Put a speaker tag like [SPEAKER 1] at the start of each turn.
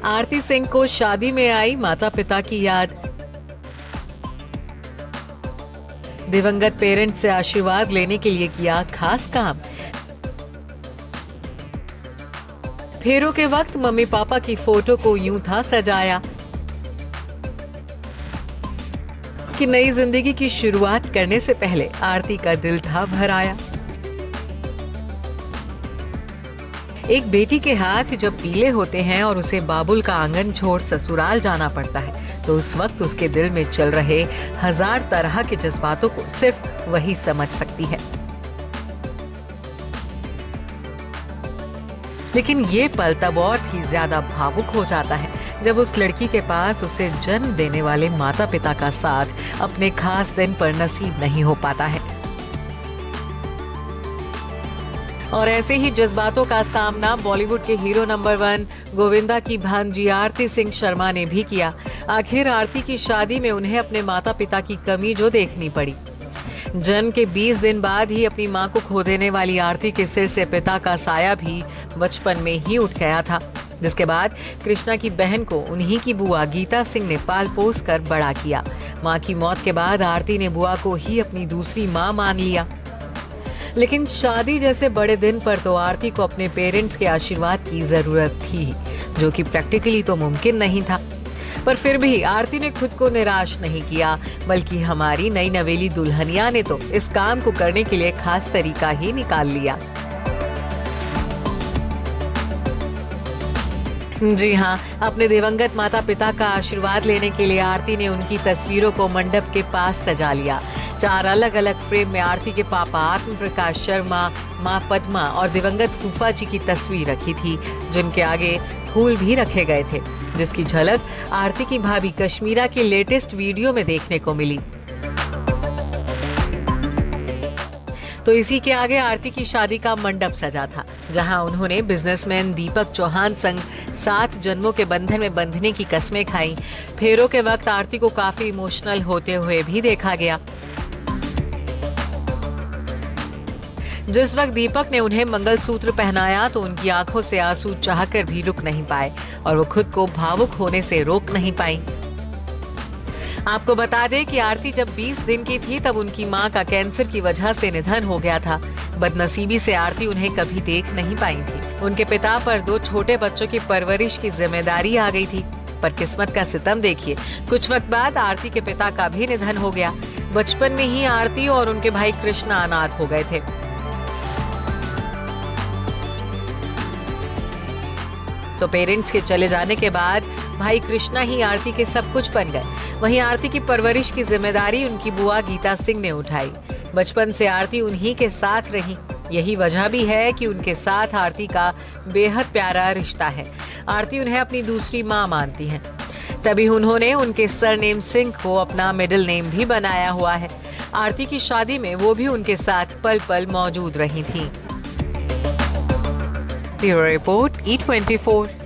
[SPEAKER 1] आरती सिंह को शादी में आई माता पिता की याद। दिवंगत पेरेंट्स से आशीर्वाद लेने के लिए किया खास काम। फेरों के वक्त मम्मी पापा की फोटो को यूं था सजाया कि नई जिंदगी की शुरुआत करने से पहले आरती का दिल था भर आया। एक बेटी के हाथ जब पीले होते हैं और उसे बाबुल का आंगन छोड़ ससुराल जाना पड़ता है तो उस वक्त उसके दिल में चल रहे हजार तरह के जज्बातों को सिर्फ वही समझ सकती है। लेकिन ये पल तब और भी ज्यादा भावुक हो जाता है जब उस लड़की के पास उसे जन्म देने वाले माता पिता का साथ अपने खास दिन पर नसीब नहीं हो पाता है। और ऐसे ही जज्बातों का सामना बॉलीवुड के हीरो नंबर 1 गोविंदा की भांजी आरती सिंह शर्मा ने भी किया। आखिर आरती की शादी में उन्हें अपने माता पिता की कमी जो देखनी पड़ी। जन्म के 20 दिन बाद ही अपनी मां को खो देने वाली आरती के सिर से पिता का साया भी बचपन में ही उठ गया था, जिसके बाद कृष्णा की बहन को उन्हीं की बुआ गीता सिंह ने पाल पोस कर बड़ा किया। मां की मौत के बाद आरती ने बुआ को ही अपनी दूसरी मां मान लिया। लेकिन शादी जैसे बड़े दिन पर तो आरती को अपने पेरेंट्स के आशीर्वाद की जरूरत थी, जो कि प्रैक्टिकली तो मुमकिन नहीं था। पर फिर भी आरती ने खुद को निराश नहीं किया, बल्कि हमारी नई नवेली दुल्हनिया ने तो इस काम को करने के लिए खास तरीका ही निकाल लिया। जी हाँ, अपने दिवंगत माता पिता का आशीर्वाद लेने के लिए आरती ने उनकी तस्वीरों को मंडप के पास सजा लिया। 4 अलग अलग फ्रेम में आरती के पापा आत्म प्रकाश शर्मा, माँ पद्मा और दिवंगत फूफा जी की तस्वीर रखी थी, जिनके आगे फूल भी रखे गए थे, जिसकी झलक आरती की भाभी कश्मीरा के लेटेस्ट वीडियो में देखने को मिली। तो इसी के आगे आरती की शादी का मंडप सजा था, जहां उन्होंने बिजनेसमैन दीपक चौहान संग 7 जन्मों के बंधन में बंधने की कस्में खाई। फेरों के वक्त आरती को काफी इमोशनल होते हुए भी देखा गया। जिस वक्त दीपक ने उन्हें मंगलसूत्र पहनाया तो उनकी आंखों से आंसू चाहकर भी रुक नहीं पाए और वो खुद को भावुक होने से रोक नहीं पाई। आपको बता दें कि आरती जब 20 दिन की थी तब उनकी मां का कैंसर की वजह से निधन हो गया था। बदनसीबी से आरती उन्हें कभी देख नहीं पाई थी। उनके पिता पर 2 छोटे बच्चों की परवरिश की जिम्मेदारी आ गई थी। पर किस्मत का सितम देखिए, कुछ वक्त बाद आरती के पिता का भी निधन हो गया। बचपन में ही आरती और उनके भाई कृष्णा अनाथ हो गए थे। तो पेरेंट्स के चले जाने के बाद भाई कृष्णा ही आरती के सब कुछ बन गए। वहीं आरती की परवरिश की जिम्मेदारी उनकी बुआ गीता सिंह ने उठाई। बचपन से आरती उन्हीं के साथ रही। यही वजह भी है कि उनके साथ आरती का बेहद प्यारा रिश्ता है। आरती उन्हें अपनी दूसरी मां मानती हैं। तभी उन्होंने उनके सरनेम सिंह को अपना मिडिल नेम भी बनाया हुआ है। आरती की शादी में वो भी उनके साथ पल पल मौजूद रही थी। Bureau report E24।